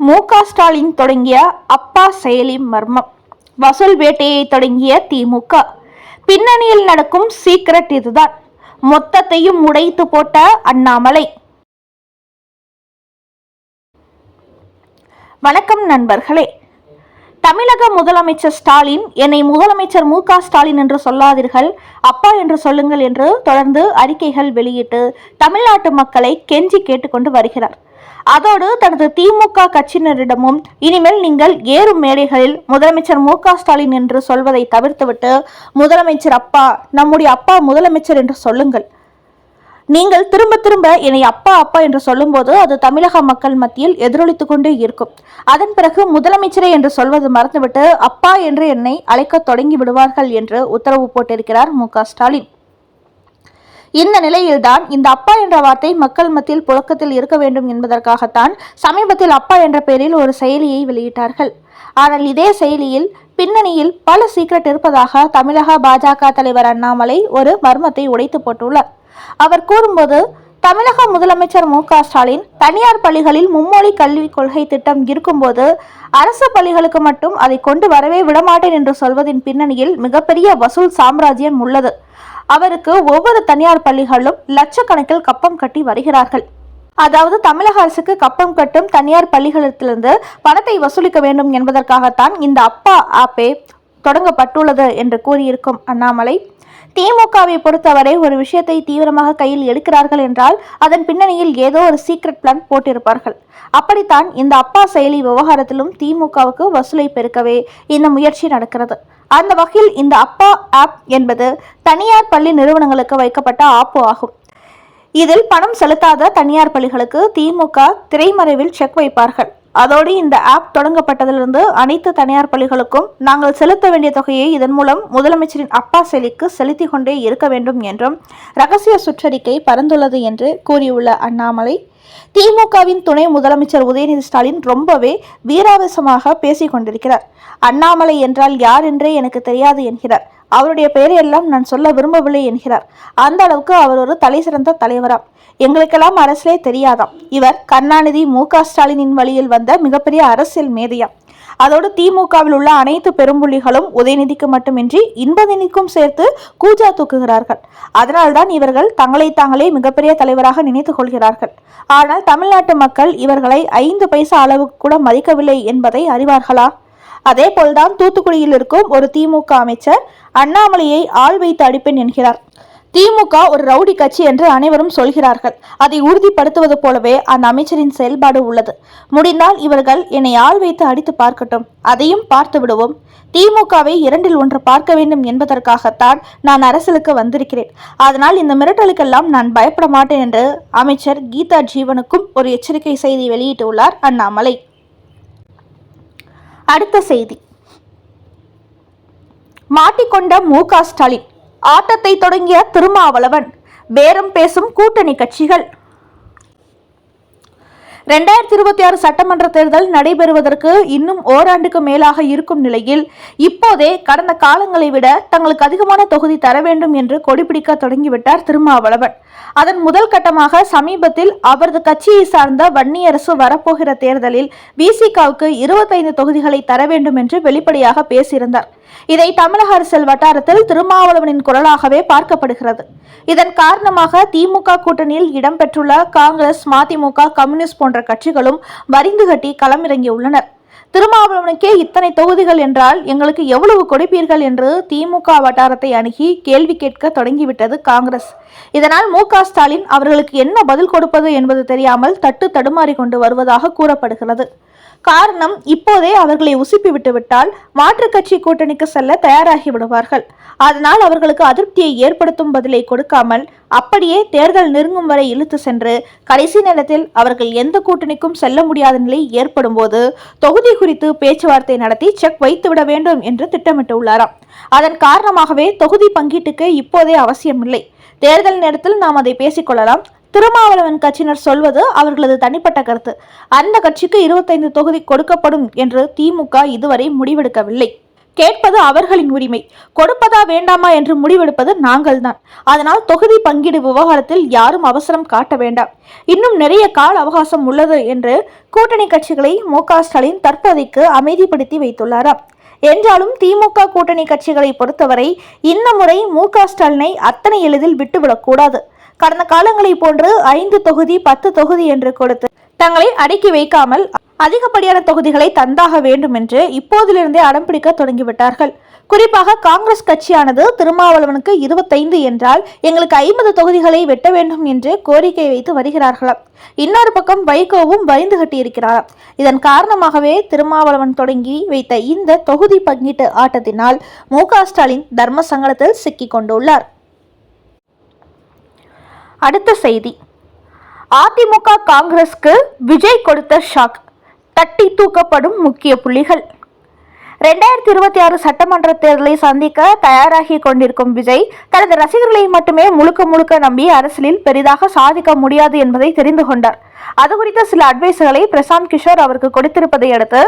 மு.க. ஸ்டாலின் தொடங்கிய அப்பா செயலி மர்மம். வசூல் வேட்டையை தொடங்கிய திமுக. பின்னணியில் நடக்கும் சீக்ரெட் இதுதான். மொத்தத்தையும் உடைத்து போட்ட அண்ணாமலை. வணக்கம் நண்பர்களே. தமிழக முதலமைச்சர் ஸ்டாலின் என்னை முதலமைச்சர் மு.க. ஸ்டாலின் என்று சொல்லாதீர்கள், அப்பா என்று சொல்லுங்கள் என்று தொடர்ந்து அறிக்கைகள் வெளியிட்டு தமிழ்நாட்டு மக்களை கெஞ்சி கேட்டுக்கொண்டு வருகிறார். அதோடு தனது திமுக கட்சியினரிடமும் இனிமேல் நீங்கள் ஏறும் மேடைகளில் முதலமைச்சர் மு.க. ஸ்டாலின் என்று சொல்வதை தவிர்த்துவிட்டு முதலமைச்சர் அப்பா, நம்முடைய அப்பா முதலமைச்சர் என்று சொல்லுங்கள். நீங்கள் திரும்ப திரும்ப என்னை அப்பா அப்பா என்று சொல்லும் போது அது தமிழக மக்கள் மத்தியில் எதிரொலித்துக் கொண்டே இருக்கும். அதன் பிறகு முதலமைச்சரே என்று சொல்வது மறந்துவிட்டு அப்பா என்று என்னை அழைக்க தொடங்கி விடுவார்கள் என்று உத்தரவு போட்டிருக்கிறார் மு.க. ஸ்டாலின். இந்த நிலையில்தான் இந்த அப்பா என்ற வார்த்தை மக்கள் மத்தியில் புழக்கத்தில் இருக்க வேண்டும் என்பதற்காகத்தான் சமீபத்தில் அப்பா என்ற பெயரில் ஒரு செயலியை வெளியிட்டார்கள். ஆனால் இதே செயலியில் பின்னணியில் பல சீக்ரெட் இருப்பதாக தமிழக பாஜக தலைவர் அண்ணாமலை ஒரு மர்மத்தை உடைத்து போட்டுள்ளார். அவர் கூறும்போது, தமிழக முதலமைச்சர் மு.க. ஸ்டாலின் தனியார் பள்ளிகளில் மும்மொழி கல்விக் கொள்கை திட்டம் இருக்கும்போது அரசு பள்ளிகளுக்கு மட்டும் அதை கொண்டு வரவே விடமாட்டேன் என்று சொல்வதின் பின்னணியில் மிகப்பெரிய வசூல் சாம்ராஜ்யம் உள்ளது. அவருக்கு ஒவ்வொரு தனியார் பள்ளிகளும் லட்சக்கணக்கில் கப்பம் கட்டி வருகிறார்கள். அதாவது தமிழக அரசுக்கு கப்பம் கட்டும் தனியார் பள்ளிகளிலிருந்து பணத்தை வசூலிக்க வேண்டும் என்பதற்காகத்தான் இந்த அப்பா ஆப்பே தொடங்கப்பட்டுள்ளது என்று கூறியிருக்கும் அண்ணாமலை, திமுகவை பொறுத்தவரை ஒரு விஷயத்தை தீவிரமாக கையில் எடுக்கிறார்கள் என்றால் அதன் பின்னணியில் ஏதோ ஒரு சீக்ரெட் பிளான் போட்டிருப்பார்கள். அப்படித்தான் இந்த அப்பா செயலி விவகாரத்திலும் திமுகவுக்கு வசூலை பெருக்கவே இந்த முயற்சி நடக்கிறது. அந்த வகையில் இந்த அப்பா ஆப் என்பது தனியார் பள்ளி நிறுவனங்களுக்கு வைக்கப்பட்ட ஆப்பு ஆகும். இதில் பணம் செலுத்தாத தனியார் பள்ளிகளுக்கு திமுக திரைமறைவில் செக் வைப்பார்கள். அதோடு இந்த ஆப் தொடங்கப்பட்டதிலிருந்து அனைத்து தனியார் பள்ளிகளுக்கும் நாங்கள் செலுத்த வேண்டிய தொகையை இதன் மூலம் முதலமைச்சரின் அப்பா செயலிக்கு செலுத்திக் கொண்டே இருக்க வேண்டும் என்றும் ரகசிய சுற்றறிக்கை பறந்துள்ளது என்று கூறியுள்ள அண்ணாமலை, திமுகவின் துணை முதலமைச்சர் உதயநிதி ஸ்டாலின் ரொம்பவே வீராவேசமாக பேசிக் கொண்டிருக்கிறார். அண்ணாமலை என்றால் யார் என்றே எனக்கு தெரியாது என்கிறார். அவருடைய பெயரையெல்லாம் நான் சொல்ல விரும்பவில்லை என்கிறார். அந்த அளவுக்கு அவர் ஒரு தலை சிறந்த தலைவராம். எங்களுக்கெல்லாம் அரசியலே தெரியாதாம். இவர் கருணாநிதி மு.க. ஸ்டாலினின் வழியில் வந்த மிகப்பெரிய அரசியல் மேதையாம். அதோடு திமுகவில் உள்ள அனைத்து பெரும்புள்ளிகளும் உதயநிதிக்கு மட்டுமின்றி இன்பநிதிக்கும் சேர்த்து கூஜா தூக்குகிறார்கள். அதனால்தான் இவர்கள் தங்களை தாங்களே மிகப்பெரிய தலைவராக நினைத்துக் கொள்கிறார்கள். ஆனால் தமிழ்நாட்டு மக்கள் இவர்களை 5 பைசா அளவுக்கு கூட மதிக்கவில்லை என்பதை அறிவார்களா? அதே போல்தான் தூத்துக்குடியில் இருக்கும் ஒரு திமுக அமைச்சர் அண்ணாமலையை ஆள் வைத்து அடிப்பேன் என்கிறார். திமுக ஒரு ரவுடி கட்சி என்று அனைவரும் சொல்கிறார்கள். அதை உறுதிப்படுத்துவது போலவே அந்த அமைச்சரின் செயல்பாடு உள்ளது. முடிந்தால் இவர்கள் என்னை ஆள் வைத்து அடித்து பார்க்கட்டும், அதையும் பார்த்து விடுவோம். திமுகவை 2இல் 1 பார்க்க வேண்டும் என்பதற்காகத்தான் நான் அரசியலுக்கு வந்திருக்கிறேன். அதனால் இந்த மிரட்டலுக்கெல்லாம் நான் பயப்பட மாட்டேன் என்று அமைச்சர் கீதா ஜீவனுக்கும் ஒரு எச்சரிக்கை செய்தி வெளியிட்டுள்ளார் அண்ணாமலை. அடுத்த செய்தி. மாட்டிக்கொண்ட மு.க. ஸ்டாலின். ஆட்டத்தை தொடங்கிய திருமாவளவன். பேரம் பேசும் கூட்டணி கட்சிகள். 2026 சட்டமன்ற தேர்தல் நடைபெறுவதற்கு இன்னும் ஓராண்டுக்கு மேலாக இருக்கும் நிலையில் இப்போதே கடந்த காலங்களை விட தங்களுக்கு அதிகமான தொகுதி தர வேண்டும் என்று கொடிபிடிக்க தொடங்கிவிட்டார் திருமாவளவன். அதன் முதல் கட்டமாக சமீபத்தில் அவரது கட்சியை சார்ந்த வன்னியரசு வரப்போகிற தேர்தலில் விசிகாவுக்கு 25 தொகுதிகளை தர வேண்டும் என்று வெளிப்படையாக பேசியிருந்தார். இதை தமிழக அரசியல் வட்டாரத்தில் திருமாவளவனின் குரலாகவே பார்க்கப்படுகிறது. இதன் காரணமாக திமுக கூட்டணியில் இடம்பெற்றுள்ள காங்கிரஸ், மதிமுக, கம்யூனிஸ்ட் போன்ற கட்சிகளும் வரிந்து கட்டி களமிறங்கியுள்ளனர். திருமாவளவனுக்கே இத்தனை தொகுதிகள் என்றால் எங்களுக்கு எவ்வளவு கொடுப்பீர்கள் என்று திமுக வட்டாரத்தை அணுகி கேள்வி கேட்க தொடங்கிவிட்டது காங்கிரஸ். இதனால் மு.க. ஸ்டாலின் அவர்களுக்கு என்ன பதில் கொடுப்பது என்பது தெரியாமல் தடுமாறி கொண்டு வருவதாக கூறப்படுகிறது. காரணம், இப்போதே அவர்களை உசுப்பி விட்டுவிட்டால் மாற்றுக் கட்சி கூட்டணிக்கு செல்ல தயாராகி விடுவார்கள். அதனால் அவர்களுக்கு அதிருப்தியை ஏற்படுத்தும் பதிலை கொடுக்காமல் அப்படியே தேர்தல் நெருங்கும் வரை இழுத்து சென்று கடைசி நேரத்தில் அவர்கள் எந்த கூட்டணிக்கும் செல்ல முடியாத நிலை ஏற்படும் போது தொகுதி குறித்து பேச்சுவார்த்தை நடத்தி செக் வைத்துவிட வேண்டும் என்று திட்டமிட்டுள்ளாராம். அதன் காரணமாகவே தொகுதி பங்கீட்டுக்கு இப்போதே அவசியமில்லை. தேர்தல் நேரத்தில் நாம் அதை பேசிக்கொள்ளலாம். திருமாவளவன் கட்சியினர் சொல்வது அவர்களது தனிப்பட்ட கருத்து. அந்த கட்சிக்கு 25 தொகுதி கொடுக்கப்படும் என்று திமுக இதுவரை முடிவெடுக்கவில்லை. கேட்பது அவர்களின் உரிமை. கொடுப்பதா வேண்டாமா என்று முடிவெடுப்பது நாங்கள்தான். அதனால் தொகுதி பங்கீடு விவகாரத்தில் யாரும் அவசரம் காட்ட வேண்டாம். இன்னும் நிறைய கால அவகாசம் உள்ளது என்று கூட்டணி கட்சிகளை மு.க. ஸ்டாலின் தற்போதைக்கு அமைதிப்படுத்தி வைத்துள்ளாராம். என்றாலும் திமுக கூட்டணி கட்சிகளை பொறுத்தவரை இந்த முறை மு.க. ஸ்டாலினை அத்தனை எளிதில் விட்டுவிடக்கூடாது. கடந்த காலங்களை போன்று 5 தொகுதி 10 தொகுதி என்று கொடுத்து தங்களை அடக்கி வைக்காமல் அதிகப்படியான தொகுதிகளை தந்தாக வேண்டும் என்று இப்போதிலிருந்தே அடம்பிடிக்க தொடங்கிவிட்டார்கள். குறிப்பாக காங்கிரஸ் கட்சியானது திருமாவளவனுக்கு 25 என்றால் எங்களுக்கு 50 தொகுதிகளை வெட்ட வேண்டும் என்று கோரிக்கை வைத்து வருகிறார்களாம். இன்னொரு பக்கம் வைகோவும் வரிந்து கட்டியிருக்கிறாராம். இதன் காரணமாகவே திருமாவளவன் தொடங்கி வைத்த இந்த தொகுதி பங்கீட்டு ஆட்டத்தினால் மு.க. ஸ்டாலின் தர்ம சங்கடத்தில் சிக்கிக் கொண்டுள்ளார். அடுத்த செய்தி, அதிமுக காங்கிரஸ்க்கு விஜய் கொடுத்த ஷாக், தட்டி தூக்கப்படும் முக்கிய புள்ளிகள். 2026 சட்டமன்ற தேர்தலை சந்திக்க தயாராகி கொண்டிருக்கும் விஜய் தனது ரசிகர்களை மட்டுமே முழுக்க நம்பி அரசியலில் பெரிதாக சாதிக்க முடியாது என்பதை தெரிந்து கொண்டார். அது குறித்த சில அட்வைஸ்களை பிரசாந்த் கிஷோர் அவருக்கு கொடுத்திருப்பதை அடுத்து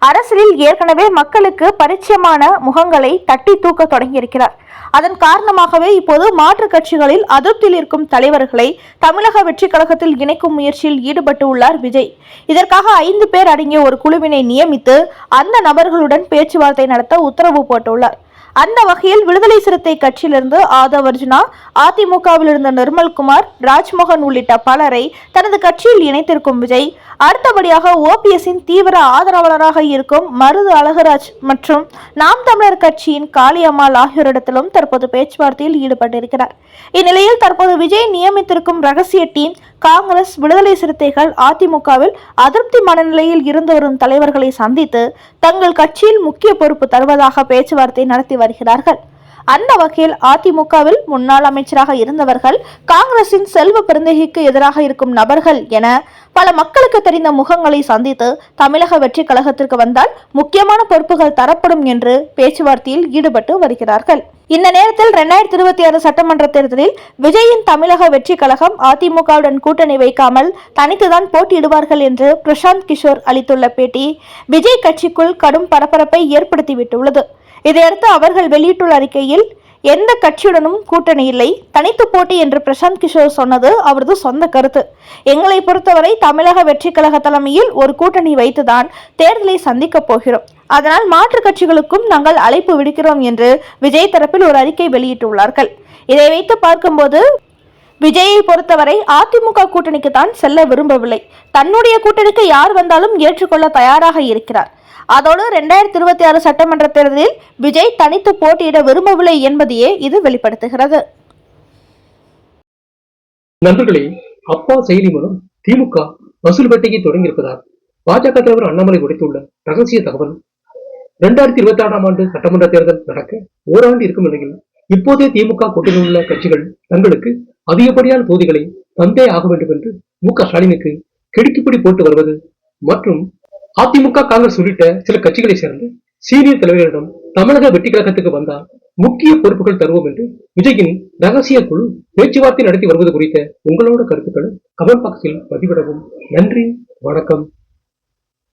அரசியலில் ஏற்கனவே மக்களுக்கு பரிச்சயமான முகங்களை தட்டி தூக்க தொடங்கியிருக்கிறார். அதன் காரணமாகவே இப்போது மாற்றுக் கட்சிகளில் அதிருப்தியில் இருக்கும் தலைவர்களை தமிழக வெற்றி கழகத்தில் இணைக்கும் முயற்சியில் ஈடுபட்டு உள்ளார் விஜய். இதற்காக 5 பேர் அடங்கிய ஒரு குழுவினை நியமித்து அந்த நபர்களுடன் பேச்சுவார்த்தை நடத்த உத்தரவு போட்டுள்ளார். அந்த வகையில் விடுதலை சிறுத்தை கட்சியிலிருந்து ஆதவ் அர்ஜுனா, அதிமுகவில் இருந்த நிர்மல்குமார், ராஜ்மோகன் உள்ளிட்ட பலரை தனது கட்சியில் இணைத்திருக்கும் விஜய் அடுத்தபடியாக ஓபிஎஸ்ஸின் தீவிர ஆதரவாளராக இருக்கும் மருது அழகராஜ் மற்றும் நாம் தமிழர் கட்சியின் காளியம்மாள் ஆகியோரிடத்திலும் தற்போது பேச்சுவார்த்தையில் ஈடுபட்டிருக்கிறார். இந்நிலையில் தற்போது விஜய் நியமித்திருக்கும் ரகசிய டீம் காங்கிரஸ், விடுதலை சிறுத்தைகள், அதிமுகவில் அதிருப்தி மனநிலையில் இருந்து வரும் தலைவர்களை சந்தித்து தங்கள் கட்சியில் முக்கிய பொறுப்பு தருவதாக பேச்சுவார்த்தை நடத்தி வருகிறார்கள். அந்த வகையில் அதிமுகவில் முன்னாள் அமைச்சராக இருந்தவர்கள், காங்கிரசின் செல்வ பெருந்தகைக்கு எதிராக இருக்கும் நபர்கள் என பல மக்களுக்கு தெரிந்த முகங்களை சந்தித்து தமிழக வெற்றி கழகத்திற்கு வந்தால் முக்கியமான பொறுப்புகள் தரப்படும் என்று பேச்சுவார்த்தையில் ஈடுபட்டு வருகிறார்கள். இந்த நேரத்தில் 2026 சட்டமன்ற தேர்தலில் விஜயின் தமிழக வெற்றி கழகம் அதிமுகவுடன் கூட்டணி வைக்காமல் தனித்துதான் போட்டியிடுவார்கள் என்று பிரசாந்த் கிஷோர் அளித்துள்ள பேட்டி விஜய் கட்சிக்குள் கடும் பரபரப்பை ஏற்படுத்திவிட்டுள்ளது. இதையடுத்து அவர்கள் வெளியிட்டுள்ள அறிக்கையில் எந்த கட்சியுடனும் கூட்டணி இல்லை, தனித்து போட்டி என்று பிரசாந்த் கிஷோர் சொன்னது அவரது சொந்த கருத்து. எங்களை பொறுத்தவரை தமிழக வெற்றி கழக தலைமையில் ஒரு கூட்டணி வைத்துதான் தேர்தலை சந்திக்க போகிறோம். அதனால் மாற்றுக் கட்சிகளுக்கும் நாங்கள் அழைப்பு விடுக்கிறோம் என்று விஜய் தரப்பில் ஒரு அறிக்கை வெளியிட்டுள்ளார்கள். இதை வைத்து பார்க்கும்போது விஜயை பொறுத்தவரை அதிமுக கூட்டணிக்கு தான் செல்ல விரும்பவில்லை. தன்னுடைய கூட்டணிக்கு யார் வந்தாலும் ஏற்றுக்கொள்ள தயாராக இருக்கிறார். அதோடு 2026 சட்டமன்ற தேர்தலில் விஜய் தனித்து போட்டியிட விரும்பவில்லை என்பதையே இது வெளிப்படுத்துகிறது. நண்பர்களே, அப்பா செயலி மூலம் திமுக வசூல் வேட்டையை தொடங்கியிருப்பதால் பாஜக தலைவர் அண்ணாமலை உடைத்துள்ள ரகசிய தகவல். 2026ஆம் ஆண்டு சட்டமன்ற தேர்தல் நடக்க ஓராண்டு இருக்கும் நிலையில் இப்போதே திமுக கூட்டணியில் உள்ள கட்சிகள் தங்களுக்கு அதிகப்படியான தொகுதிகளை தந்தே ஆக வேண்டும் என்று மு.க. ஸ்டாலினுக்கு கிடுக்கிப்பிடி போட்டு வருவது மற்றும் அதிமுக, காங்கிரஸ் உள்ளிட்ட சில கட்சிகளை சேர்ந்து சீனியர் தலைவர்களிடம் தமிழக வெற்றி கழகத்துக்கு வந்தால் முக்கிய பொறுப்புகள் தருவோம் என்று விஜயின் ரகசிய குழு பேச்சுவார்த்தை நடத்தி வருவது குறித்த உங்களோட கருத்துக்களை கமெண்ட் பாக்ஸில் பதிவிடவும். நன்றி, வணக்கம்.